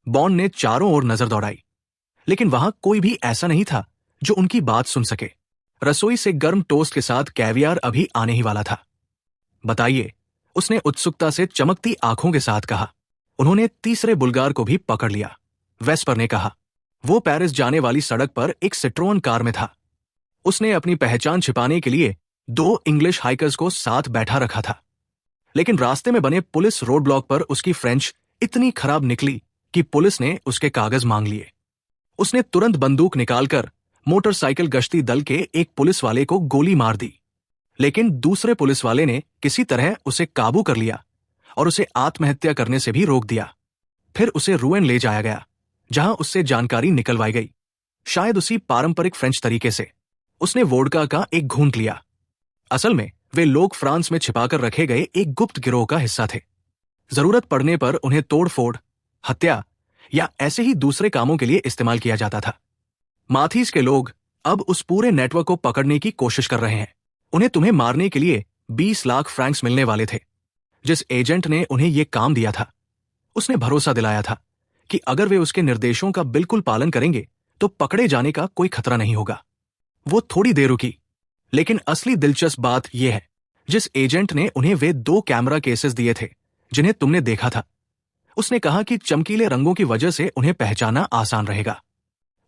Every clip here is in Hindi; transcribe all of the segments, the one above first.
बॉन्ड ने चारों ओर नजर दौड़ाई, लेकिन वहां कोई भी ऐसा नहीं था जो उनकी बात सुन सके। रसोई से गर्म टोस्ट के साथ कैवियार अभी आने ही वाला था। बताइए, उसने उत्सुकता से चमकती आंखों के साथ कहा। उन्होंने तीसरे बुल्गार को भी पकड़ लिया। वेस्पर ने कहा। वो पेरिस जाने वाली सड़क पर एक सिट्रोन कार में था। उसने अपनी पहचान छिपाने के लिए 2 इंग्लिश हाइकर्स को साथ बैठा रखा था, लेकिन रास्ते में बने पुलिस रोड ब्लॉक पर उसकी फ्रेंच इतनी खराब निकली कि पुलिस ने उसके कागज मांग लिए। उसने तुरंत बंदूक निकालकर मोटरसाइकिल गश्ती दल के एक पुलिस वाले को गोली मार दी, लेकिन दूसरे पुलिस वाले ने किसी तरह उसे काबू कर लिया और उसे आत्महत्या करने से भी रोक दिया। फिर उसे रूएन ले जाया गया, जहां उससे जानकारी निकलवाई गई, शायद उसी पारंपरिक फ्रेंच तरीके से। उसने वोडका का एक घूंट लिया। असल में वे लोग फ्रांस में छिपाकर रखे गए एक गुप्त गिरोह का हिस्सा थे। जरूरत पड़ने पर उन्हें तोड़फोड़, हत्या या ऐसे ही दूसरे कामों के लिए इस्तेमाल किया जाता था। माथीस के लोग अब उस पूरे नेटवर्क को पकड़ने की कोशिश कर रहे हैं। उन्हें तुम्हें मारने के लिए 20 लाख फ्रैंक्स मिलने वाले थे। जिस एजेंट ने उन्हें यह काम दिया था, उसने भरोसा दिलाया था कि अगर वे उसके निर्देशों का बिल्कुल पालन करेंगे तो पकड़े जाने का कोई खतरा नहीं होगा। वो थोड़ी देर रुकी, लेकिन असली दिलचस्प बात यह है, जिस एजेंट ने उन्हें वे 2 कैमरा केसेस दिए थे जिन्हें तुमने देखा था, उसने कहा कि चमकीले रंगों की वजह से उन्हें पहचानना आसान रहेगा।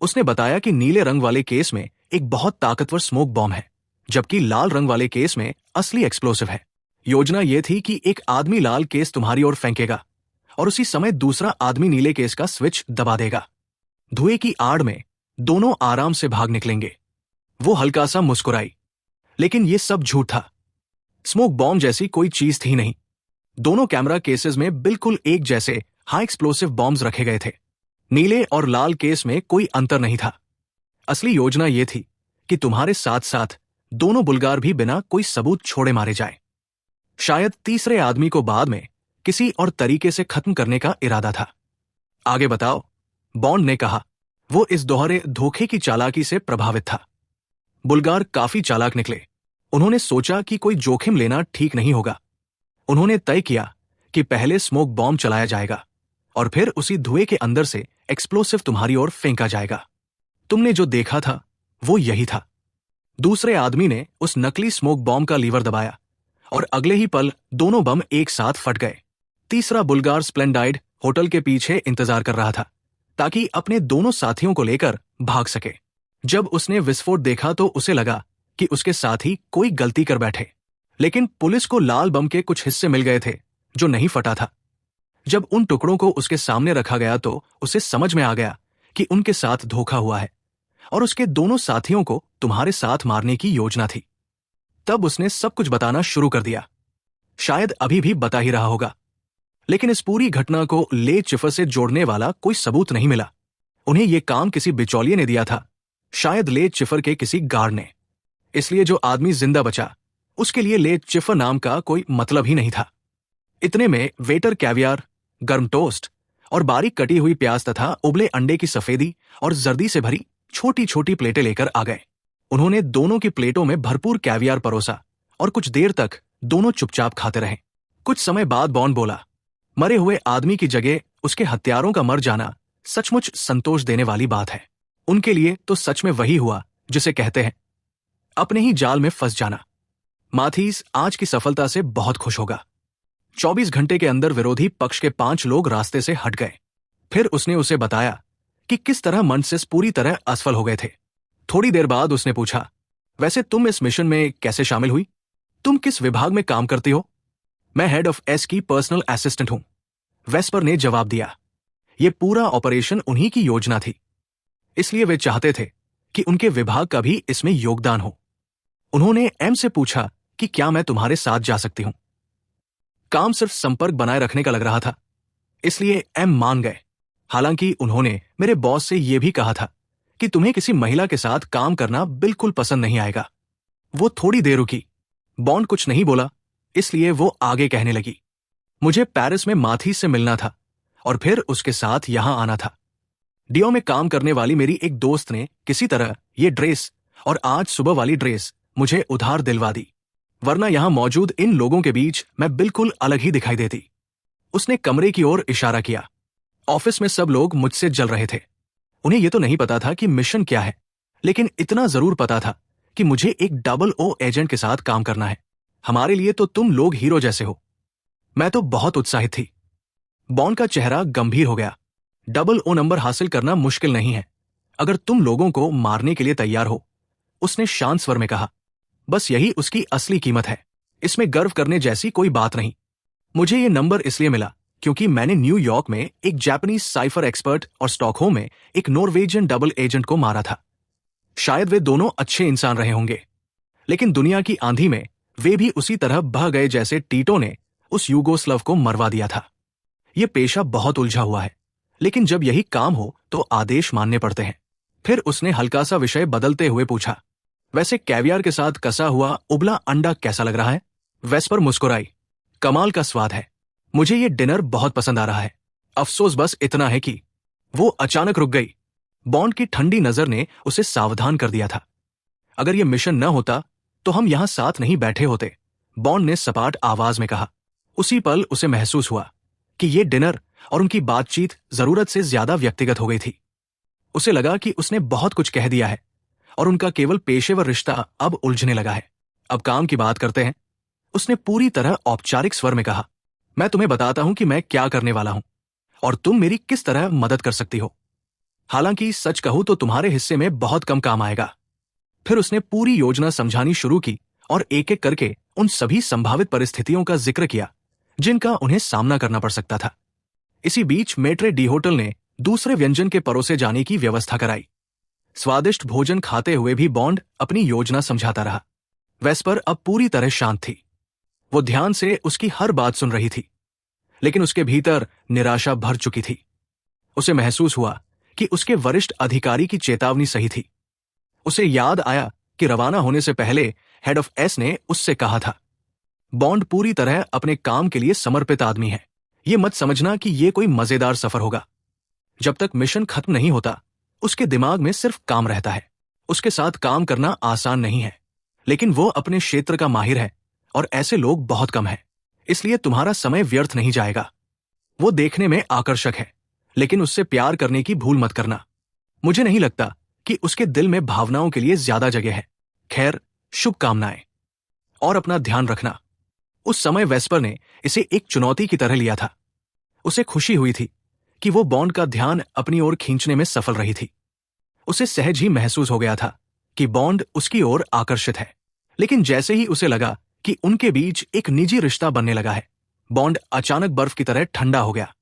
उसने बताया कि नीले रंग वाले केस में एक बहुत ताकतवर स्मोक बॉम्ब है, जबकि लाल रंग वाले केस में असली एक्सप्लोसिव है। योजना यह थी कि एक आदमी लाल केस तुम्हारी ओर फेंकेगा और उसी समय दूसरा आदमी नीले केस का स्विच दबा देगा। धुएं की आड़ में दोनों आराम से भाग निकलेंगे। वो हल्का सा मुस्कुराई, लेकिन यह सब झूठ था। स्मोक बॉम्ब जैसी कोई चीज थी नहीं। दोनों कैमरा केसेस में बिल्कुल एक जैसे हाई एक्सप्लोसिव बॉम्ब्स रखे गए थे। नीले और लाल केस में कोई अंतर नहीं था। असली योजना यह थी कि तुम्हारे साथ साथ दोनों बुल्गार भी बिना कोई सबूत छोड़े मारे जाएं। शायद तीसरे आदमी को बाद में किसी और तरीके से खत्म करने का इरादा था। आगे बताओ, बॉन्ड ने कहा। वो इस दोहरे धोखे की चालाकी से प्रभावित था। बुल्गार काफी चालाक निकले। उन्होंने सोचा कि कोई जोखिम लेना ठीक नहीं होगा। उन्होंने तय किया कि पहले स्मोक बॉम्ब चलाया जाएगा और फिर उसी धुएं के अंदर से एक्सप्लोसिव तुम्हारी ओर फेंका जाएगा। तुमने जो देखा था वो यही था। दूसरे आदमी ने उस नकली स्मोक बॉम्ब का लीवर दबाया और अगले ही पल दोनों बम एक साथ फट गए। तीसरा बुल्गार स्प्लेंडाइड होटल के पीछे इंतजार कर रहा था ताकि अपने दोनों साथियों को लेकर भाग सके। जब उसने विस्फोट देखा तो उसे लगा कि उसके साथी कोई गलती कर बैठे, लेकिन पुलिस को लाल बम के कुछ हिस्से मिल गए थे जो नहीं फटा था। जब उन टुकड़ों को उसके सामने रखा गया तो उसे समझ में आ गया कि उनके साथ धोखा हुआ है और उसके दोनों साथियों को तुम्हारे साथ मारने की योजना थी। तब उसने सब कुछ बताना शुरू कर दिया। शायद अभी भी बता ही रहा होगा, लेकिन इस पूरी घटना को ले चिफर से जोड़ने वाला कोई सबूत नहीं मिला। उन्हें यह काम किसी बिचौलिए ने दिया था, शायद ले चिफर के किसी गार्ड ने। इसलिए जो आदमी जिंदा बचा उसके लिए ले चिफर नाम का कोई मतलब ही नहीं था। इतने में वेटर कैवियार, गर्म टोस्ट और बारीक कटी हुई प्याज तथा उबले अंडे की सफेदी और जर्दी से भरी छोटी छोटी प्लेटें लेकर आ गए। उन्होंने दोनों की प्लेटों में भरपूर कैवियार परोसा और कुछ देर तक दोनों चुपचाप खाते रहे। कुछ समय बाद बॉन्ड बोला, मरे हुए आदमी की जगह उसके हत्यारों का मर जाना सचमुच संतोष देने वाली बात है। उनके लिए तो सच में वही हुआ जिसे कहते हैं अपने ही जाल में फंस जाना। माथीस आज की सफलता से बहुत खुश होगा। 24 घंटे के अंदर विरोधी पक्ष के 5 लोग रास्ते से हट गए। फिर उसने उसे बताया कि किस तरह मंडसेस पूरी तरह असफल हो गए थे। थोड़ी देर बाद उसने पूछा, वैसे तुम इस मिशन में कैसे शामिल हुई? तुम किस विभाग में काम करती हो? मैं हेड ऑफ एस की पर्सनल असिस्टेंट हूं, वेस्पर ने जवाब दिया। यह पूरा ऑपरेशन उन्हीं की योजना थी, इसलिए वे चाहते थे कि उनके विभाग का भी इसमें योगदान हो। उन्होंने एम से पूछा कि क्या मैं तुम्हारे साथ जा सकती हूं। काम सिर्फ संपर्क बनाए रखने का लग रहा था, इसलिए एम मान गए। हालांकि उन्होंने मेरे बॉस से यह भी कहा था कि तुम्हें किसी महिला के साथ काम करना बिल्कुल पसंद नहीं आएगा। वो थोड़ी देर रुकी। बॉन्ड कुछ नहीं बोला, इसलिए वो आगे कहने लगी, मुझे पेरिस में माथीस से मिलना था और फिर उसके साथ यहां आना था। डियो में काम करने वाली मेरी एक दोस्त ने किसी तरह ये ड्रेस और आज सुबह वाली ड्रेस मुझे उधार दिलवा दी, वरना यहां मौजूद इन लोगों के बीच मैं बिल्कुल अलग ही दिखाई देती। उसने कमरे की ओर इशारा किया। ऑफिस में सब लोग मुझसे जल रहे थे। उन्हें यह तो नहीं पता था कि मिशन क्या है, लेकिन इतना जरूर पता था कि मुझे एक 00 एजेंट के साथ काम करना है। हमारे लिए तो तुम लोग हीरो जैसे हो। मैं तो बहुत उत्साहित थी। बॉन्ड का चेहरा गंभीर हो गया। 00 नंबर हासिल करना मुश्किल नहीं है, अगर तुम लोगों को मारने के लिए तैयार हो, उसने शांत स्वर में कहा। बस यही उसकी असली कीमत है। इसमें गर्व करने जैसी कोई बात नहीं। मुझे ये नंबर इसलिए मिला क्योंकि मैंने न्यूयॉर्क में एक जापानीज साइफर एक्सपर्ट और स्टॉकहोम में एक नॉर्वेजियन डबल एजेंट को मारा था। शायद वे दोनों अच्छे इंसान रहे होंगे, लेकिन दुनिया की आंधी में वे भी उसी तरह बह गए जैसे टीटो ने उस यूगोस्लव को मरवा दिया था। यह पेशा बहुत उलझा हुआ है, लेकिन जब यही काम हो तो आदेश मानने पड़ते हैं। फिर उसने हल्का सा विषय बदलते हुए पूछा, वैसे कैवियर के साथ कसा हुआ उबला अंडा कैसा लग रहा है? वेस्पर मुस्कुराई। कमाल का स्वाद है। मुझे ये डिनर बहुत पसंद आ रहा है। अफसोस बस इतना है कि वो अचानक रुक गई। बॉन्ड की ठंडी नजर ने उसे सावधान कर दिया था। अगर यह मिशन न होता तो हम यहां साथ नहीं बैठे होते, बॉन्ड ने सपाट आवाज में कहा। उसी पल उसे महसूस हुआ कि यह डिनर और उनकी बातचीत जरूरत से ज्यादा व्यक्तिगत हो गई थी। उसे लगा कि उसने बहुत कुछ कह दिया है और उनका केवल पेशेवर रिश्ता अब उलझने लगा है। अब काम की बात करते हैं, उसने पूरी तरह औपचारिक स्वर में कहा। मैं तुम्हें बताता हूं कि मैं क्या करने वाला हूं और तुम मेरी किस तरह मदद कर सकती हो। हालांकि सच कहूं तो तुम्हारे हिस्से में बहुत कम काम आएगा। फिर उसने पूरी योजना समझानी शुरू की और एक एक करके उन सभी संभावित परिस्थितियों का जिक्र किया जिनका उन्हें सामना करना पड़ सकता था। इसी बीच मेट्रे डी होटल ने दूसरे व्यंजन के परोसे जाने की व्यवस्था कराई। स्वादिष्ट भोजन खाते हुए भी बॉन्ड अपनी योजना समझाता रहा। वेस्पर अब पूरी तरह शांत थी। वो ध्यान से उसकी हर बात सुन रही थी, लेकिन उसके भीतर निराशा भर चुकी थी। उसे महसूस हुआ कि उसके वरिष्ठ अधिकारी की चेतावनी सही थी। उसे याद आया कि रवाना होने से पहले हेड ऑफ एस ने उससे कहा था, बॉन्ड पूरी तरह अपने काम के लिए समर्पित आदमी है। ये मत समझना कि ये कोई मजेदार सफर होगा। जब तक मिशन खत्म नहीं होता उसके दिमाग में सिर्फ काम रहता है। उसके साथ काम करना आसान नहीं है, लेकिन वो अपने क्षेत्र का माहिर है और ऐसे लोग बहुत कम हैं। इसलिए तुम्हारा समय व्यर्थ नहीं जाएगा। वो देखने में आकर्षक है, लेकिन उससे प्यार करने की भूल मत करना। मुझे नहीं लगता कि उसके दिल में भावनाओं के लिए ज्यादा जगह है। खैर, शुभकामनाएं और अपना ध्यान रखना। उस समय वेस्पर ने इसे एक चुनौती की तरह लिया था। उसे खुशी हुई थी कि वो बॉन्ड का ध्यान अपनी ओर खींचने में सफल रही थी। उसे सहज ही महसूस हो गया था कि बॉन्ड उसकी ओर आकर्षित है, लेकिन जैसे ही उसे लगा कि उनके बीच एक निजी रिश्ता बनने लगा है, बॉन्ड अचानक बर्फ की तरह ठंडा हो गया,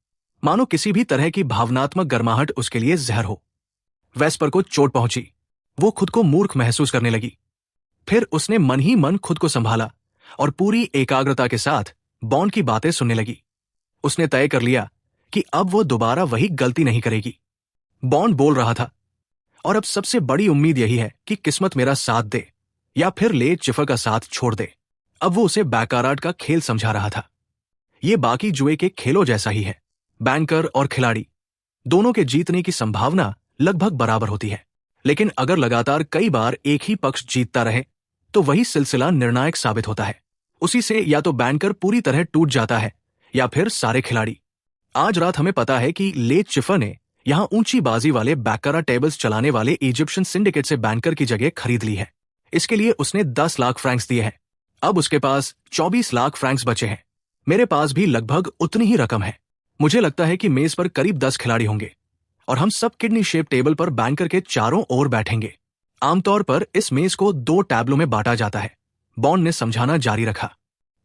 मानो किसी भी तरह की भावनात्मक गर्माहट उसके लिए जहर हो। वेस्पर को चोट पहुंची। वो खुद को मूर्ख महसूस करने लगी। फिर उसने मन ही मन खुद को संभाला और पूरी एकाग्रता के साथ बॉन्ड की बातें सुनने लगी। उसने तय कर लिया कि अब वो दोबारा वही गलती नहीं करेगी। बॉन्ड बोल रहा था, और अब सबसे बड़ी उम्मीद यही है कि किस्मत मेरा साथ दे या फिर ले चिफर का साथ छोड़ दे। अब वो उसे बैकाराट का खेल समझा रहा था। ये बाकी जुए के खेलों जैसा ही है। बैंकर और खिलाड़ी दोनों के जीतने की संभावना लगभग बराबर होती है, लेकिन अगर लगातार कई बार एक ही पक्ष जीतता रहे तो वही सिलसिला निर्णायक साबित होता है। उसी से या तो बैंकर पूरी तरह टूट जाता है या फिर सारे खिलाड़ी। आज रात हमें पता है कि ले चिफर ने यहां ऊंची बाजी वाले बैकारा टेबल्स चलाने वाले इजिप्शियन सिंडिकेट से बैंकर की जगह खरीद ली है। इसके लिए उसने 10 लाख फ्रैंक्स दिए हैं। अब उसके पास 24 लाख फ्रैंक्स बचे हैं। मेरे पास भी लगभग उतनी ही रकम है। मुझे लगता है कि मेज पर करीब 10 खिलाड़ी होंगे और हम सब किडनी शेप टेबल पर बैंकर के चारों ओर बैठेंगे। आमतौर पर इस मेज को 2 टैबलों में बांटा जाता है। बॉन्ड ने समझाना जारी रखा।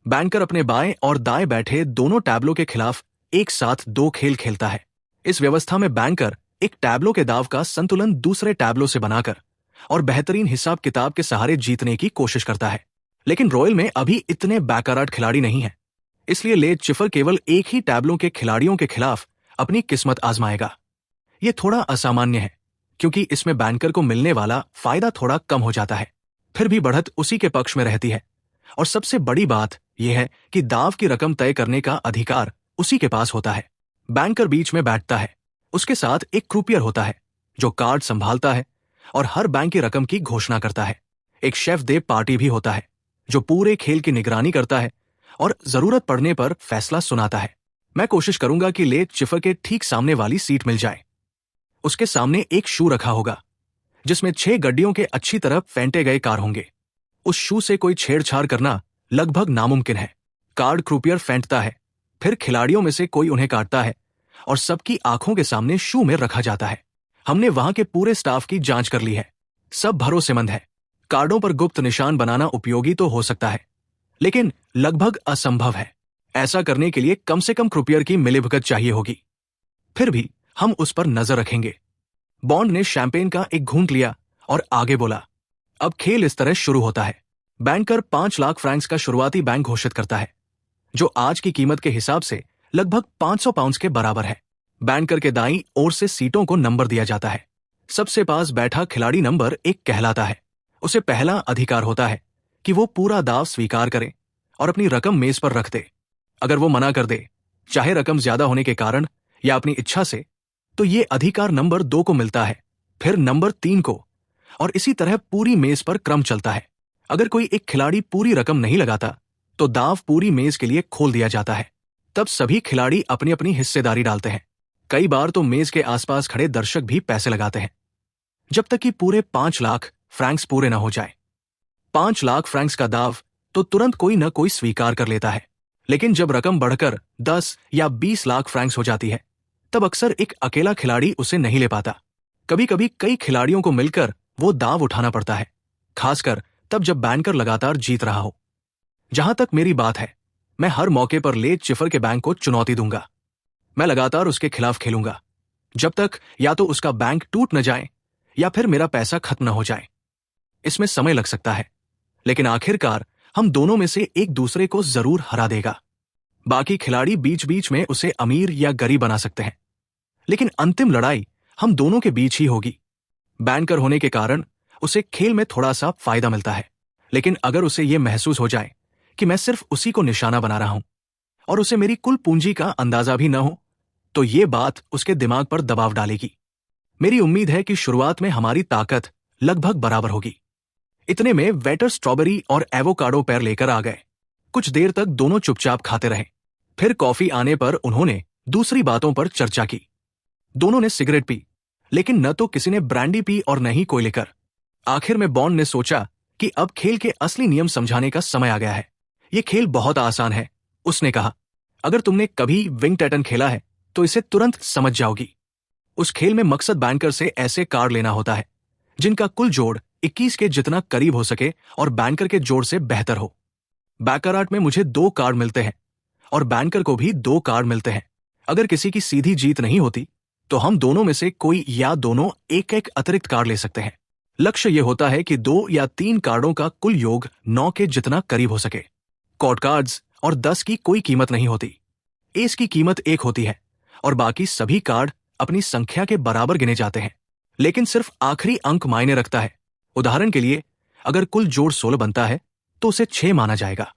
बैंकर अपने बाएं और दाएं बैठे दोनों टैबलों के खिलाफ एक साथ 2 खेल खेलता है। इस व्यवस्था में बैंकर एक टैबलों के दाव का संतुलन दूसरे टैबलों से बनाकर और बेहतरीन हिसाब किताब के सहारे जीतने की कोशिश करता है। लेकिन रॉयल में अभी इतने बैकाराट खिलाड़ी नहीं हैं, इसलिए ले चिफर केवल एक ही टैबलों के खिलाड़ियों के खिलाफ अपनी किस्मत आजमाएगा। यह थोड़ा असामान्य है क्योंकि इसमें बैंकर को मिलने वाला फायदा थोड़ा कम हो जाता है। फिर भी बढ़त उसी के पक्ष में रहती है और सबसे बड़ी बात यह है कि दाव की रकम तय करने का अधिकार उसी के पास होता है। बैंकर बीच में बैठता है। उसके साथ एक क्रूपियर होता है जो कार्ड संभालता है और हर बैंक की रकम की घोषणा करता है। एक शेफ दे पार्टी भी होता है जो पूरे खेल की निगरानी करता है और जरूरत पड़ने पर फैसला सुनाता है। मैं कोशिश करूंगा कि ले चिफर के ठीक सामने वाली सीट मिल जाए। उसके सामने एक शू रखा होगा जिसमें 6 गड्डियों के अच्छी तरह फेंटे गए कार्ड होंगे। उस शू से कोई छेड़छाड़ करना लगभग नामुमकिन है। कार्ड क्रूपियर फेंटता है, फिर खिलाड़ियों में से कोई उन्हें काटता है और सबकी आंखों के सामने शू में रखा जाता है। हमने वहां के पूरे स्टाफ की जांच कर ली है, सब भरोसेमंद है। कार्डों पर गुप्त निशान बनाना उपयोगी तो हो सकता है, लेकिन लगभग असंभव है। ऐसा करने के लिए कम से कम क्रूपियर की मिलीभगत चाहिए होगी। फिर भी हम उस पर नजर रखेंगे। बॉन्ड ने शैंपेन का एक घूंट लिया और आगे बोला, अब खेल इस तरह शुरू होता है। बैंकर 5 लाख फ्रैंक्स का शुरुआती बैंक घोषित करता है, जो आज की कीमत के हिसाब से लगभग 500 पाउंड्स के बराबर है। बैंकर के दाईं ओर से सीटों को नंबर दिया जाता है। सबसे पास बैठा खिलाड़ी नंबर 1 कहलाता है। उसे पहला अधिकार होता है कि वो पूरा दाव स्वीकार करे और अपनी रकम मेज पर रख दे। अगर वो मना कर दे, चाहे रकम ज्यादा होने के कारण या अपनी इच्छा से, तो ये अधिकार नंबर 2 को मिलता है, फिर नंबर 3 को, और इसी तरह पूरी मेज पर क्रम चलता है। अगर कोई एक खिलाड़ी पूरी रकम नहीं लगाता तो दाव पूरी मेज के लिए खोल दिया जाता है। तब सभी खिलाड़ी अपनी अपनी हिस्सेदारी डालते हैं। कई बार तो मेज के आसपास खड़े दर्शक भी पैसे लगाते हैं, जब तक कि पूरे 5 लाख फ्रैंक्स पूरे न हो जाए। 5 लाख फ्रैंक्स का दाव तो तुरंत कोई न कोई स्वीकार कर लेता है, लेकिन जब रकम बढ़कर 10 या 20 लाख फ्रैंक्स हो जाती है, तब अक्सर एक अकेला खिलाड़ी उसे नहीं ले पाता। कभी कभी कई खिलाड़ियों को मिलकर वो दाव उठाना पड़ता है, खासकर तब जब बैंकर लगातार जीत रहा हो। जहां तक मेरी बात है, मैं हर मौके पर ले चिफर के बैंक को चुनौती दूंगा। मैं लगातार उसके खिलाफ खेलूंगा, जब तक या तो उसका बैंक टूट न जाए या फिर मेरा पैसा खत्म न हो जाए। इसमें समय लग सकता है, लेकिन आखिरकार हम दोनों में से एक दूसरे को जरूर हरा देगा। बाकी खिलाड़ी बीच बीच में उसे अमीर या गरीब बना सकते हैं, लेकिन अंतिम लड़ाई हम दोनों के बीच ही होगी। बैंकर होने के कारण उसे खेल में थोड़ा सा फायदा मिलता है, लेकिन अगर उसे यह महसूस हो जाए कि मैं सिर्फ उसी को निशाना बना रहा हूं और उसे मेरी कुल पूंजी का अंदाजा भी न हो, तो ये बात उसके दिमाग पर दबाव डालेगी। मेरी उम्मीद है कि शुरुआत में हमारी ताकत लगभग बराबर होगी। इतने में वेटर स्ट्रॉबेरी और एवोकाडो पैर लेकर आ गए। कुछ देर तक दोनों चुपचाप खाते रहे। फिर कॉफी आने पर उन्होंने दूसरी बातों पर चर्चा की। दोनों ने सिगरेट पी, लेकिन न तो किसी ने ब्रांडी पी और न ही कोई लिकर। आखिर में बॉन्ड ने सोचा कि अब खेल के असली नियम समझाने का समय आ गया है। यह खेल बहुत आसान है, उसने कहा। अगर तुमने कभी विंग टैटन खेला है तो इसे तुरंत समझ जाओगी। उस खेल में मकसद बैंकर से ऐसे कार्ड लेना होता है जिनका कुल जोड़ 21 के जितना करीब हो सके और बैंकर के जोड़ से बेहतर हो। बैकराट में मुझे 2 कार्ड मिलते हैं और बैंकर को भी 2 कार्ड मिलते हैं। अगर किसी की सीधी जीत नहीं होती तो हम दोनों में से कोई या दोनों एक एक अतिरिक्त कार्ड ले सकते हैं। लक्ष्य यह होता है कि 2 या 3 कार्डों का कुल योग 9 के जितना करीब हो सके। कॉर्ड कार्ड्स और 10 की कोई कीमत नहीं होती। एस की कीमत 1 होती है और बाकी सभी कार्ड अपनी संख्या के बराबर गिने जाते हैं, लेकिन सिर्फ आखिरी अंक मायने रखता है। उदाहरण के लिए, अगर कुल जोड़ 16 बनता है तो उसे 6 माना जाएगा,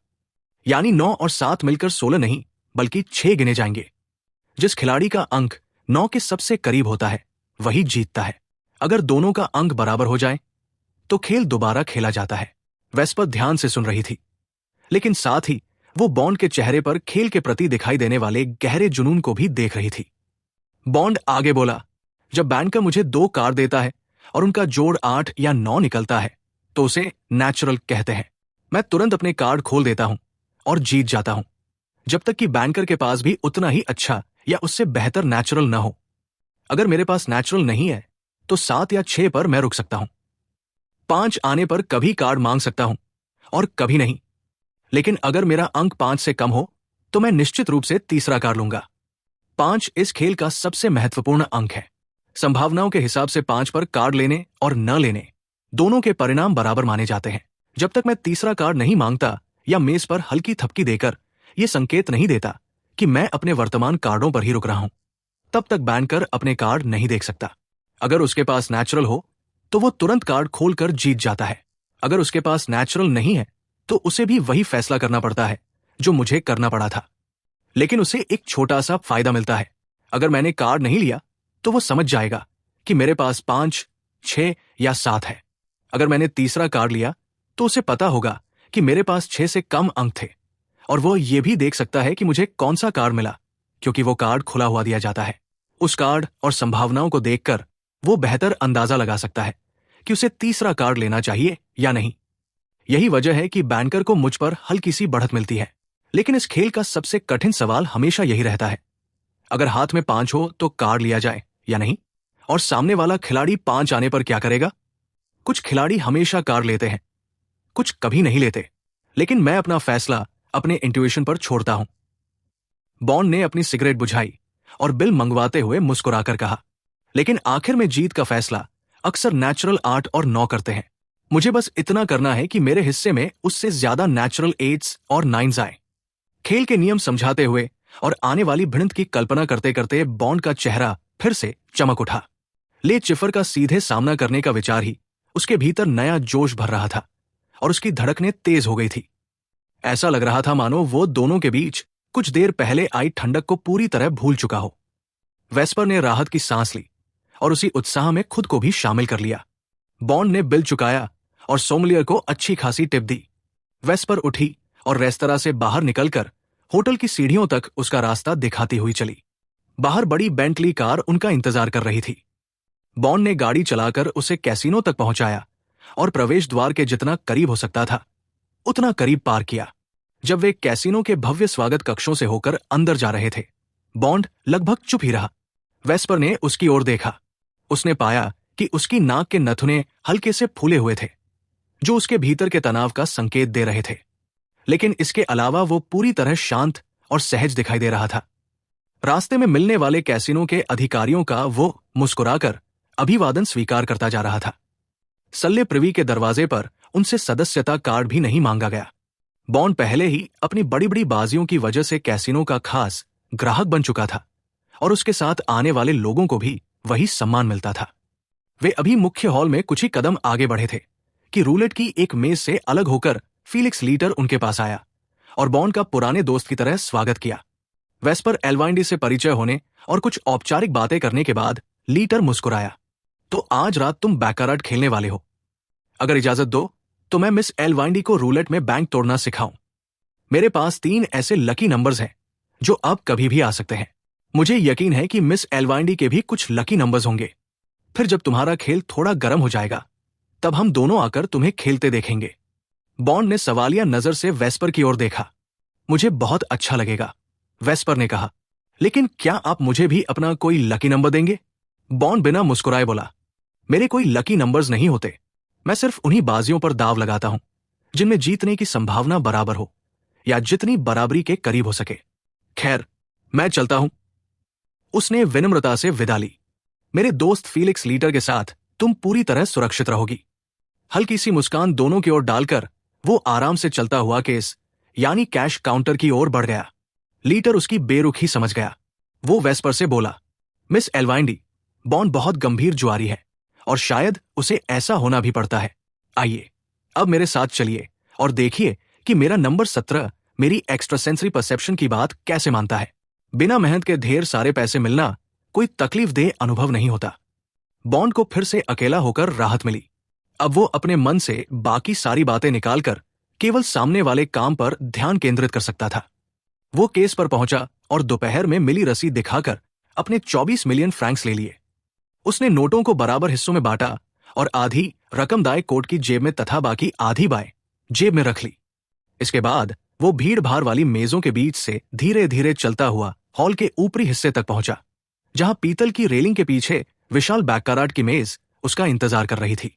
यानी 9 और 7 मिलकर 16 नहीं बल्कि 6 गिने जाएंगे। जिस खिलाड़ी का अंक 9 के सबसे करीब होता है वही जीतता है। अगर दोनों का अंक बराबर हो जाए तो खेल दोबारा खेला जाता है। वेस्पर ध्यान से सुन रही थी, लेकिन साथ ही वो बॉन्ड के चेहरे पर खेल के प्रति दिखाई देने वाले गहरे जुनून को भी देख रही थी। बॉन्ड आगे बोला, जब बैंकर मुझे 2 कार्ड देता है और उनका जोड़ 8 या 9 निकलता है तो उसे नेचुरल कहते हैं। मैं तुरंत अपने कार्ड खोल देता हूं और जीत जाता हूं, जब तक कि बैंकर के पास भी उतना ही अच्छा या उससे बेहतर नेचुरल न हो। अगर मेरे पास नेचुरल नहीं है तो 7 या 6 पर मैं रुक सकता हूं। 5 आने पर कभी कार्ड मांग सकता हूं और कभी नहीं, लेकिन अगर मेरा अंक 5 से कम हो तो मैं निश्चित रूप से तीसरा कार्ड लूंगा। 5 इस खेल का सबसे महत्वपूर्ण अंक है। संभावनाओं के हिसाब से 5 पर कार्ड लेने और न लेने दोनों के परिणाम बराबर माने जाते हैं। जब तक मैं तीसरा कार्ड नहीं मांगता या मेज पर हल्की थपकी देकर यह संकेत नहीं देता कि मैं अपने वर्तमान कार्डों पर ही रुक रहा हूं, तब तक बैंकर अपने कार्ड नहीं देख सकता। अगर उसके पास नेचुरल हो तो वो तुरंत कार्ड खोलकर जीत जाता है। अगर उसके पास नेचुरल नहीं है तो उसे भी वही फैसला करना पड़ता है जो मुझे करना पड़ा था, लेकिन उसे एक छोटा सा फायदा मिलता है। अगर मैंने कार्ड नहीं लिया तो वो समझ जाएगा कि मेरे पास 5, 6 या 7 है। अगर मैंने तीसरा कार्ड लिया तो उसे पता होगा कि मेरे पास 6 से कम अंक थे और वो ये भी देख सकता है कि मुझे कौन सा कार्ड मिला, क्योंकि वो कार्ड खुला हुआ दिया जाता है। उस कार्ड और संभावनाओं को देखकर वो बेहतर अंदाजा लगा सकता है कि उसे तीसरा कार्ड लेना चाहिए या नहीं। यही वजह है कि बैंकर को मुझ पर हल्की सी बढ़त मिलती है। लेकिन इस खेल का सबसे कठिन सवाल हमेशा यही रहता है, अगर हाथ में 5 हो तो कार्ड लिया जाए या नहीं, और सामने वाला खिलाड़ी 5 आने पर क्या करेगा। कुछ खिलाड़ी हमेशा कार्ड लेते हैं, कुछ कभी नहीं लेते, लेकिन मैं अपना फैसला अपने इंट्यूशन पर छोड़ता हूं। बॉन्ड ने अपनी सिगरेट बुझाई और बिल मंगवाते हुए मुस्कुराकर कहा, लेकिन आखिर में जीत का फैसला अक्सर नेचुरल 8 और 9 करते हैं। मुझे बस इतना करना है कि मेरे हिस्से में उससे ज्यादा नेचुरल 8s और 9s आए। खेल के नियम समझाते हुए और आने वाली भिड़ंत की कल्पना करते करते बॉन्ड का चेहरा फिर से चमक उठा। ले चिफर का सीधे सामना करने का विचार ही उसके भीतर नया जोश भर रहा था और उसकी धड़कनें तेज हो गई थी। ऐसा लग रहा था मानो वो दोनों के बीच कुछ देर पहले आई ठंडक को पूरी तरह भूल चुका हो। वेस्पर ने राहत की सांस ली और उसी उत्साह में खुद को भी शामिल कर लिया। बॉन्ड ने बिल चुकाया और सोमलियर को अच्छी खासी टिप दी। वेस्पर उठी और रेस्तरां से बाहर निकलकर होटल की सीढ़ियों तक उसका रास्ता दिखाती हुई चली। बाहर बड़ी बेंटली कार उनका इंतजार कर रही थी। बॉन्ड ने गाड़ी चलाकर उसे कैसीनो तक पहुंचाया और प्रवेश द्वार के जितना करीब हो सकता था उतना करीब पार किया। जब वे कैसीनो के भव्य स्वागत कक्षों से होकर अंदर जा रहे थे, बॉन्ड लगभग चुप ही रहा। वेस्पर ने उसकी ओर देखा। उसने पाया कि उसकी नाक के नथुने हल्के से फूले हुए थे, जो उसके भीतर के तनाव का संकेत दे रहे थे, लेकिन इसके अलावा वो पूरी तरह शांत और सहज दिखाई दे रहा था। रास्ते में मिलने वाले कैसीनो के अधिकारियों का वो मुस्कुराकर अभिवादन स्वीकार करता जा रहा था। सल्ले प्रिवी के दरवाजे पर उनसे सदस्यता कार्ड भी नहीं मांगा गया। बॉन्ड पहले ही अपनी बड़ी बड़ी बाजियों की वजह से कैसीनो का खास ग्राहक बन चुका था और उसके साथ आने वाले लोगों को भी वही सम्मान मिलता था। वे अभी मुख्य हॉल में कुछ ही कदम आगे बढ़े थे कि रूलेट की एक मेज से अलग होकर फीलिक्स लीटर उनके पास आया और बॉन्ड का पुराने दोस्त की तरह स्वागत किया। वेस्पर एल्वाइंडी से परिचय होने और कुछ औपचारिक बातें करने के बाद लीटर मुस्कुराया। तो आज रात तुम बैकाराट खेलने वाले हो। अगर इजाजत दो तो मैं मिस एल्वाइंडी को रूलेट में बैंक तोड़ना सिखाऊं। मेरे पास 3 ऐसे लकी नंबर्स हैं जो अब कभी भी आ सकते हैं। मुझे यकीन है कि मिस एल्वाइंडी के भी कुछ लकी नंबर्स होंगे। फिर जब तुम्हारा खेल थोड़ा गर्म हो जाएगा तब हम दोनों आकर तुम्हें खेलते देखेंगे। बॉन्ड ने सवालिया नजर से वेस्पर की ओर देखा। मुझे बहुत अच्छा लगेगा, वेस्पर ने कहा, लेकिन क्या आप मुझे भी अपना कोई लकी नंबर देंगे? बॉन्ड बिना मुस्कुराए बोला, मेरे कोई लकी नंबर्स नहीं होते। मैं सिर्फ उन्हीं बाजियों पर दाव लगाता हूं जिनमें जीतने की संभावना बराबर हो या जितनी बराबरी के करीब हो सके। खैर, मैं चलता हूं। उसने विनम्रता से विदा ली। मेरे दोस्त फीलिक्स लीटर के साथ तुम पूरी तरह सुरक्षित रहोगी। हल्की सी मुस्कान दोनों की ओर डालकर वो आराम से चलता हुआ केस यानी कैश काउंटर की ओर बढ़ गया। लीटर उसकी बेरुखी समझ गया। वो वेस्पर से बोला, मिस एल्वाइंडी, बॉन्ड बहुत गंभीर जुआरी है और शायद उसे ऐसा होना भी पड़ता है। आइए अब मेरे साथ चलिए और देखिए कि मेरा नंबर 17 मेरी एक्स्ट्रासेंसरी परसेप्शन की बात कैसे मानता है। बिना मेहनत के ढेर सारे पैसे मिलना कोई तकलीफदेह अनुभव नहीं होता। बॉन्ड को फिर से अकेला होकर राहत मिली। अब वो अपने मन से बाकी सारी बातें निकालकर केवल सामने वाले काम पर ध्यान केंद्रित कर सकता था। वो केस पर पहुंचा और दोपहर में मिली रसीद दिखाकर अपने 24 मिलियन फ्रैंक्स ले लिए। उसने नोटों को बराबर हिस्सों में बांटा और आधी रकम दाएं कोट की जेब में तथा बाकी आधी बाएं जेब में रख ली। इसके बाद वो भीड़ भाड़ वाली मेजों के बीच से धीरे धीरे चलता हुआ हॉल के ऊपरी हिस्से तक पहुंचा, जहां पीतल की रेलिंग के पीछे विशाल बैकाराट की मेज उसका इंतजार कर रही थी।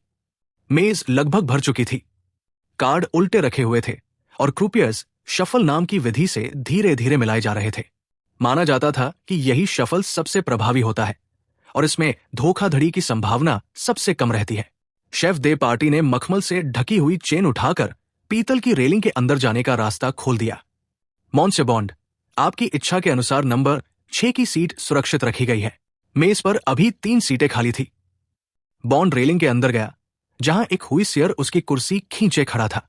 मेज लगभग भर चुकी थी। कार्ड उल्टे रखे हुए थे और क्रूपियर्स शफल नाम की विधि से धीरे धीरे मिलाए जा रहे थे। माना जाता था कि यही शफल सबसे प्रभावी होता है और इसमें धोखाधड़ी की संभावना सबसे कम रहती है। शेफ दे पार्टी ने मखमल से ढकी हुई चेन उठाकर पीतल की रेलिंग के अंदर जाने का रास्ता खोल दिया। मॉन्से बॉन्ड, आपकी इच्छा के अनुसार नंबर 6 की सीट सुरक्षित रखी गई है। मेज पर अभी 3 सीटें खाली थी। बॉन्ड रेलिंग के अंदर गया, जहां एक हुइसियर उसकी कुर्सी खींचे खड़ा था।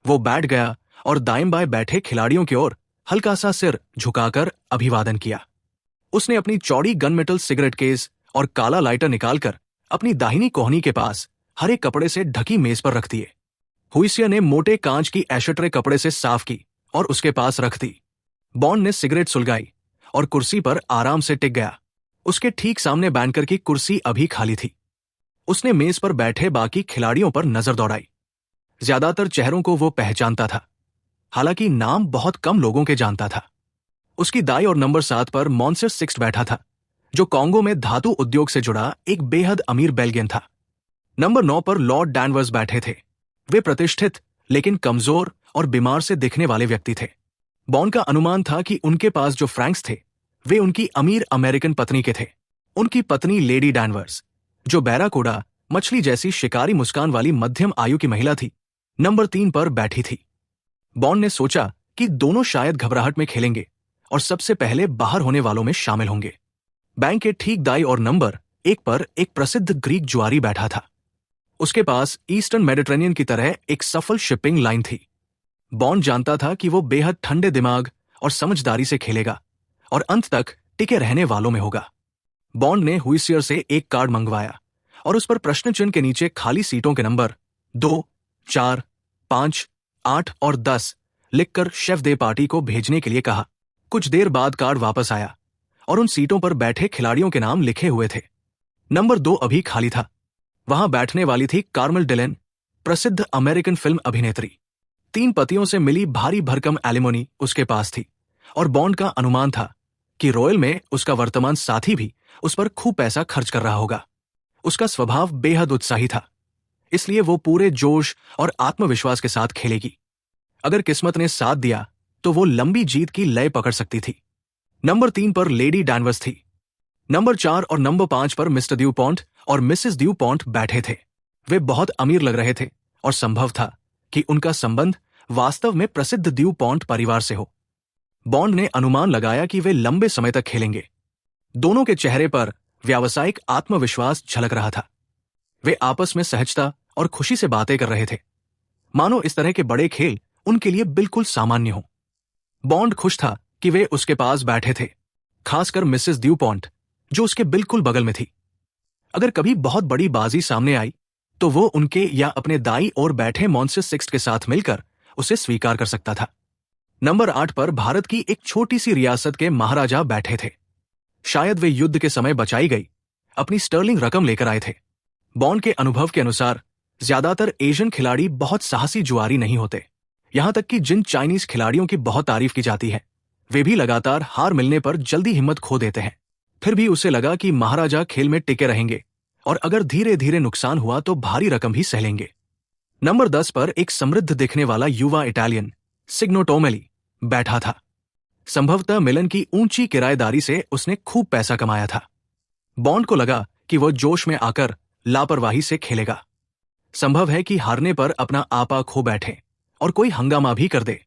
वो बैठ गया और दाएं बाएं बैठे खिलाड़ियों की ओर हल्का सा सिर झुकाकर अभिवादन किया। उसने अपनी चौड़ी गनमेटल सिगरेट केस और काला लाइटर निकालकर अपनी दाहिनी कोहनी के पास हरे कपड़े से ढकी मेज पर रख दिए। हुइसियर ने मोटे कांच की एशट्रे कपड़े से साफ की और उसके पास रख दी। बॉन्ड ने सिगरेट सुलगाई और कुर्सी पर आराम से टिक गया। उसके ठीक सामने बैंकर की कुर्सी अभी खाली थी। उसने मेज पर बैठे बाकी खिलाड़ियों पर नजर दौड़ाई। ज्यादातर चेहरों को वो पहचानता था, हालांकि नाम बहुत कम लोगों के जानता था। उसकी दाई और नंबर 7 पर मॉन्सेस सिक्स बैठा था, जो कांगो में धातु उद्योग से जुड़ा एक बेहद अमीर बेल्जियन था। नंबर 9 पर लॉर्ड डैनवर्स बैठे थे। वे प्रतिष्ठित लेकिन कमजोर और बीमार से दिखने वाले व्यक्ति थे। बॉन्ड का अनुमान था कि उनके पास जो फ्रैंक्स थे वे उनकी अमीर अमेरिकन पत्नी के थे। उनकी पत्नी लेडी डैनवर्स, जो बैराकूडा मछली जैसी शिकारी मुस्कान वाली मध्यम आयु की महिला थी, नंबर 3 पर बैठी थी। बॉन्ड ने सोचा कि दोनों शायद घबराहट में खेलेंगे और सबसे पहले बाहर होने वालों में शामिल होंगे। बैंक के ठीक दाई और नंबर 1 पर एक प्रसिद्ध ग्रीक जुआरी बैठा था। उसके पास ईस्टर्न मेडिटेरेनियन की तरह एक सफल शिपिंग लाइन थी। बॉन्ड जानता था कि वो बेहद ठंडे दिमाग और समझदारी से खेलेगा और अंत तक टिके रहने वालों में होगा। बॉन्ड ने हुइसियर से एक कार्ड मंगवाया और उस पर प्रश्न चिन्ह के नीचे खाली सीटों के नंबर 2, 4, 5, 8 और 10 लिखकर शेफ दे पार्टी को भेजने के लिए कहा। कुछ देर बाद कार्ड वापस आया और उन सीटों पर बैठे खिलाड़ियों के नाम लिखे हुए थे। नंबर 2 अभी खाली था। वहां बैठने वाली थी कार्मेल डिलेन, प्रसिद्ध अमेरिकन फिल्म अभिनेत्री। 3 पतियों से मिली भारी भरकम एलिमोनी उसके पास थी और बॉन्ड का अनुमान था कि रॉयल में उसका वर्तमान साथी भी उस पर खूब पैसा खर्च कर रहा होगा। उसका स्वभाव बेहद उत्साही था, इसलिए वो पूरे जोश और आत्मविश्वास के साथ खेलेगी। अगर किस्मत ने साथ दिया तो वो लंबी जीत की लय पकड़ सकती थी। नंबर 3 पर लेडी डैनवर्स थी। नंबर 4 और नंबर 5 पर मिस्टर ड्यूपॉन्ट और मिसेस ड्यूपॉन्ट बैठे थे। वे बहुत अमीर लग रहे थे और संभव था कि उनका संबंध वास्तव में प्रसिद्ध ड्यूपॉन्ट परिवार से हो। बॉन्ड ने अनुमान लगाया कि वे लंबे समय तक खेलेंगे। दोनों के चेहरे पर व्यावसायिक आत्मविश्वास झलक रहा था। वे आपस में सहजता और खुशी से बातें कर रहे थे, मानो इस तरह के बड़े खेल उनके लिए बिल्कुल सामान्य हो। बॉन्ड खुश था कि वे उसके पास बैठे थे, खासकर मिसेस ड्यूपॉन्ट, जो उसके बिल्कुल बगल में थी। अगर कभी बहुत बड़ी बाजी सामने आई तो वो उनके या अपने दाई ओर बैठे मॉन्सेस सिक्स के साथ मिलकर उसे स्वीकार कर सकता था। नंबर 8 पर भारत की एक छोटी सी रियासत के महाराजा बैठे थे। शायद वे युद्ध के समय बचाई गई अपनी स्टर्लिंग रकम लेकर आए थे। बॉन्ड के अनुभव के अनुसार ज्यादातर एशियन खिलाड़ी बहुत साहसी जुआरी नहीं होते। यहां तक कि जिन चाइनीज खिलाड़ियों की बहुत तारीफ की जाती है, वे भी लगातार हार मिलने पर जल्दी हिम्मत खो देते हैं। फिर भी उसे लगा कि महाराजा खेल में टिके रहेंगे और अगर धीरे धीरे नुकसान हुआ तो भारी रकम भी सह लेंगे। नंबर 10 पर एक समृद्ध दिखने वाला युवा इटालियन सिग्नो टोमेली बैठा था। संभवतः मिलन की ऊंची किराएदारी से उसने खूब पैसा कमाया था। बॉन्ड को लगा कि वह जोश में आकर लापरवाही से खेलेगा। संभव है कि हारने पर अपना आपा खो बैठे और कोई हंगामा भी कर दे।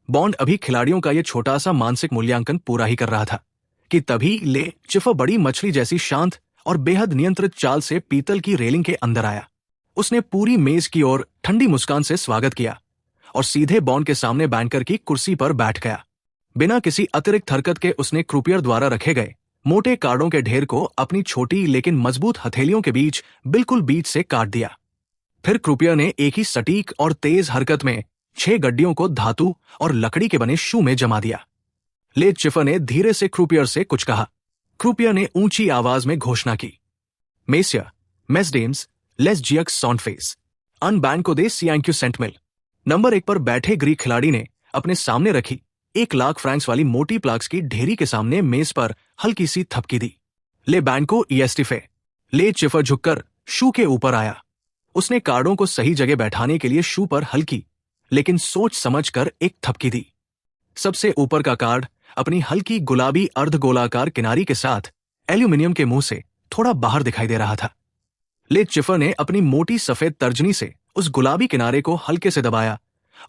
बॉन्ड अभी खिलाड़ियों का यह छोटा सा मानसिक मूल्यांकन पूरा ही कर रहा था कि तभी ले चिफर बड़ी मछली जैसी शांत और बेहद नियंत्रित चाल से पीतल की रेलिंग के अंदर आया। उसने पूरी मेज की ओर ठंडी मुस्कान से स्वागत किया और सीधे बॉन्ड के सामने बैंकर की कुर्सी पर बैठ गया। बिना किसी अतिरिक्त हरकत के उसने क्रूपियर द्वारा रखे गए मोटे कार्डों के ढेर को अपनी छोटी लेकिन मजबूत हथेलियों के बीच बिल्कुल बीच से काट दिया। फिर क्रूपियर ने एक ही सटीक और तेज हरकत में 6 गड्डियों को धातु और लकड़ी के बने शू में जमा दिया। ले चिफर ने धीरे से क्रूपियर से कुछ कहा। क्रूपियर ने ऊंची आवाज में घोषणा की, मेसियर, मेसडेम्स, लेस जियक्स सॉन्टफेस, अन बैंक को दे सियांक्यू सेंट मिल। नंबर 1 पर बैठे ग्रीक खिलाड़ी ने अपने सामने रखी 1 लाख फ्रैंक्स वाली मोटी प्लाक्स की ढेरी के सामने मेज पर हल्की सी थपकी दी। ले बैंको ईएस्टिफे। ले चिफर झुककर शू के ऊपर आया। उसने कार्डों को सही जगह बैठाने के लिए शू पर हल्की लेकिन सोच समझकर एक थपकी दी। सबसे ऊपर का कार्ड अपनी हल्की गुलाबी अर्धगोलाकार किनारी के साथ एल्यूमिनियम के मुंह से थोड़ा बाहर दिखाई दे रहा था। ले चिफर ने अपनी मोटी सफेद तर्जनी से उस गुलाबी किनारे को हल्के से दबाया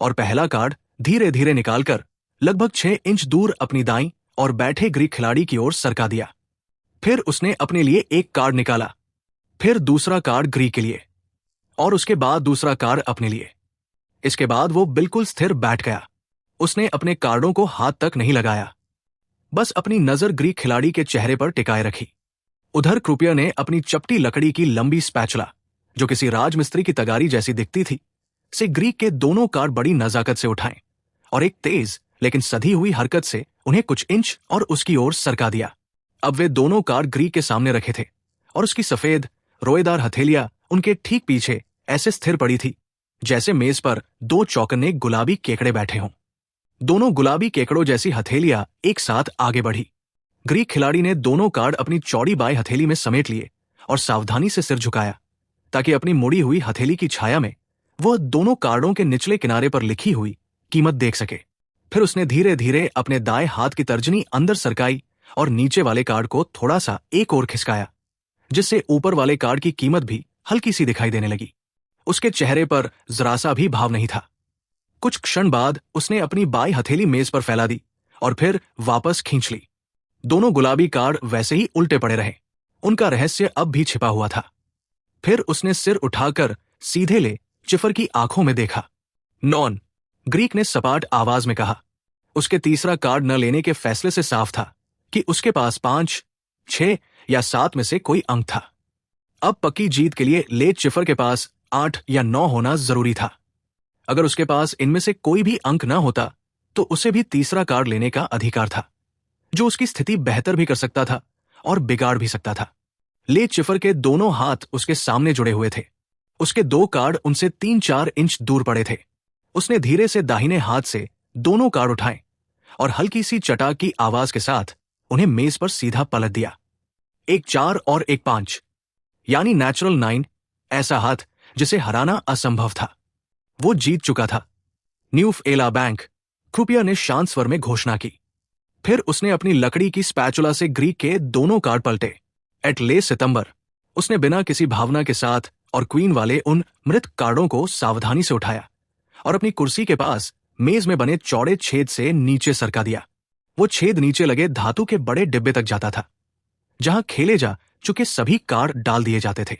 और पहला कार्ड धीरे धीरे निकालकर लगभग 6 इंच दूर अपनी दाईं और बैठे ग्रीक खिलाड़ी की ओर सरका दिया। फिर उसने अपने लिए एक कार्ड निकाला, फिर दूसरा कार्ड ग्रीक के लिए और उसके बाद दूसरा कार्ड अपने लिए। इसके बाद वो बिल्कुल स्थिर बैठ गया। उसने अपने कार्डों को हाथ तक नहीं लगाया, बस अपनी नजर ग्रीक खिलाड़ी के चेहरे पर टिकाए रखी। उधर क्रूपियर ने अपनी चपटी लकड़ी की लंबी स्पैचुला, जो किसी राजमिस्त्री की तगारी जैसी दिखती थी, से ग्रीक के दोनों कार्ड बड़ी नजाकत से उठाए और एक तेज लेकिन सधी हुई हरकत से उन्हें कुछ इंच और उसकी ओर सरका दिया। अब वे दोनों कार्ड ग्रीक के सामने रखे थे और उसकी सफेद रोएदार हथेलियां उनके ठीक पीछे ऐसे स्थिर पड़ी थी जैसे मेज पर दो चौकन्ने गुलाबी केकड़े बैठे हों। दोनों गुलाबी केकड़ों जैसी हथेलियां एक साथ आगे बढ़ी। ग्रीक खिलाड़ी ने दोनों कार्ड अपनी चौड़ी बाएं हथेली में समेट लिए और सावधानी से सिर झुकाया ताकि अपनी मुड़ी हुई हथेली की छाया में वह दोनों कार्डों के निचले किनारे पर लिखी हुई कीमत देख सके। फिर उसने धीरे धीरे अपने दाएं हाथ की तर्जनी अंदर सरकाई और नीचे वाले कार्ड को थोड़ा सा एक ओर खिसकाया, जिससे ऊपर वाले कार्ड की कीमत भी हल्की सी दिखाई देने लगी। उसके चेहरे पर जरा सा भी भाव नहीं था। कुछ क्षण बाद उसने अपनी बाई हथेली मेज पर फैला दी और फिर वापस खींच ली। दोनों गुलाबी कार्ड वैसे ही उल्टे पड़े रहे। उनका रहस्य अब भी छिपा हुआ था। फिर उसने सिर उठाकर सीधे ले चिफर की आंखों में देखा। नॉन, ग्रीक ने सपाट आवाज में कहा। उसके तीसरा कार्ड न लेने के फैसले से साफ था कि उसके पास 5, 6 या 7 में से कोई अंक था। अब पक्की जीत के लिए लेट चिफर के पास 8 या 9 होना जरूरी था। अगर उसके पास इनमें से कोई भी अंक न होता तो उसे भी तीसरा कार्ड लेने का अधिकार था, जो उसकी स्थिति बेहतर भी कर सकता था और बिगाड़ भी सकता था। लेट चिफर के दोनों हाथ उसके सामने जुड़े हुए थे। उसके 2 कार्ड उनसे 3-4 इंच दूर पड़े थे। उसने धीरे से दाहिने हाथ से दोनों कार्ड उठाए और हल्की सी चटाक की आवाज के साथ उन्हें मेज पर सीधा पलट दिया। एक 4 और एक 5, यानी नेचुरल 9, ऐसा हाथ जिसे हराना असंभव था। वो जीत चुका था। न्यूफ एला बैंक, क्रूपिया ने शांत स्वर में घोषणा की। फिर उसने अपनी लकड़ी की स्पैचुला से ग्रीक के दोनों कार्ड पलटे। एट ले सितंबर, उसने बिना किसी भावना के साथ और क्वीन वाले उन मृत कार्डों को सावधानी से उठाया और अपनी कुर्सी के पास मेज में बने चौड़े छेद से नीचे सरका दिया। वो छेद नीचे लगे धातु के बड़े डिब्बे तक जाता था, जहां खेले जा चुके सभी कार्ड डाल दिए जाते थे।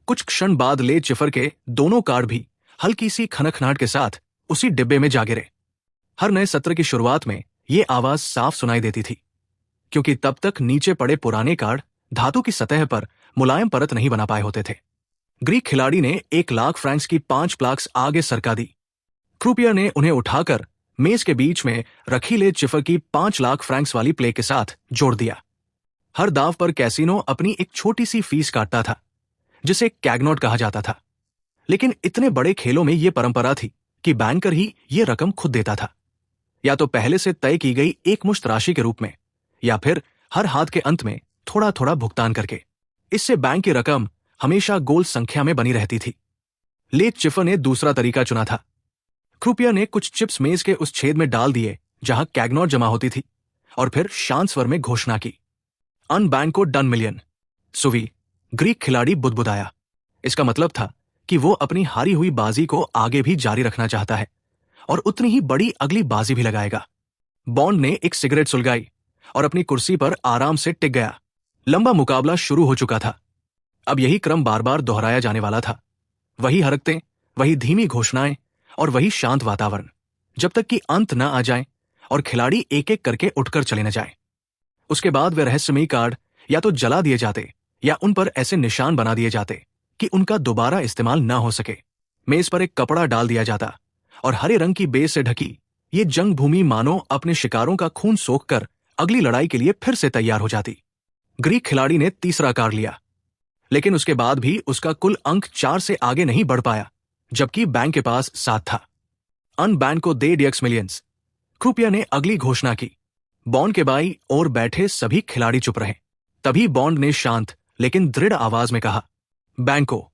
कुछ क्षण बाद ले चिफर के दोनों कार्ड भी हल्की सी खनखनाहट के साथ उसी डिब्बे में जा गिरे। हर नए सत्र की शुरुआत में ये आवाज साफ सुनाई देती थी, क्योंकि तब तक नीचे पड़े पुराने कार्ड धातु की सतह पर मुलायम परत नहीं बना पाए होते थे। ग्रीक खिलाड़ी ने 1 लाख फ्रैंक्स की 5 प्लाक्स आगे सरका दी। क्रूपियर ने उन्हें उठाकर मेज के बीच में रखी ले चिफर की 5 लाख फ्रैंक्स वाली प्ले के साथ जोड़ दिया। हर दाव पर कैसीनो अपनी एक छोटी सी फीस काटता था, जिसे कैगनॉट कहा जाता था। लेकिन इतने बड़े खेलों में यह परंपरा थी कि बैंकर ही ये रकम खुद देता था, या तो पहले से तय की गई एकमुश्त राशि के रूप में, या फिर हर हाथ के अंत में थोड़ा थोड़ा भुगतान करके। इससे बैंक की रकम हमेशा गोल संख्या में बनी रहती थी। लेट चिफर ने दूसरा तरीका चुना था। क्रूपियर ने कुछ चिप्स मेज के उस छेद में डाल दिए जहां कैगनॉट जमा होती थी और फिर शांत स्वर में घोषणा की, अन बैंको डन मिलियन। सुवी, ग्रीक खिलाड़ी बुदबुदाया। इसका मतलब था कि वो अपनी हारी हुई बाजी को आगे भी जारी रखना चाहता है और उतनी ही बड़ी अगली बाजी भी लगाएगा। बॉन्ड ने एक सिगरेट सुलगाई और अपनी कुर्सी पर आराम से टिक गया। लंबा मुकाबला शुरू हो चुका था। अब यही क्रम बार बार दोहराया जाने वाला था। वही हरकतें, वही धीमी घोषणाएं और वही शांत वातावरण, जब तक कि अंत न आ जाए और खिलाड़ी एक एक करके उठकर चले न जाए। उसके बाद वे रहस्यमयी कार्ड या तो जला दिए जाते या उन पर ऐसे निशान बना दिए जाते कि उनका दोबारा इस्तेमाल न हो सके। मेज पर एक कपड़ा डाल दिया जाता और हरे रंग की बेस से ढकी ये जंग भूमि मानो अपने शिकारों का खून सोखकर अगली लड़ाई के लिए फिर से तैयार हो जाती। ग्रीक खिलाड़ी ने तीसरा कार्ड लिया, लेकिन उसके बाद भी उसका कुल अंक 4 से आगे नहीं बढ़ पाया, जबकि बैंक के पास 7 था। अन बैंक को दे डियक्स मिलियंस, क्रूपिया ने अगली घोषणा की। बॉन्ड के बाई और बैठे सभी खिलाड़ी चुप रहे। तभी बॉन्ड ने शांत लेकिन दृढ़ आवाज में कहा, बैंको।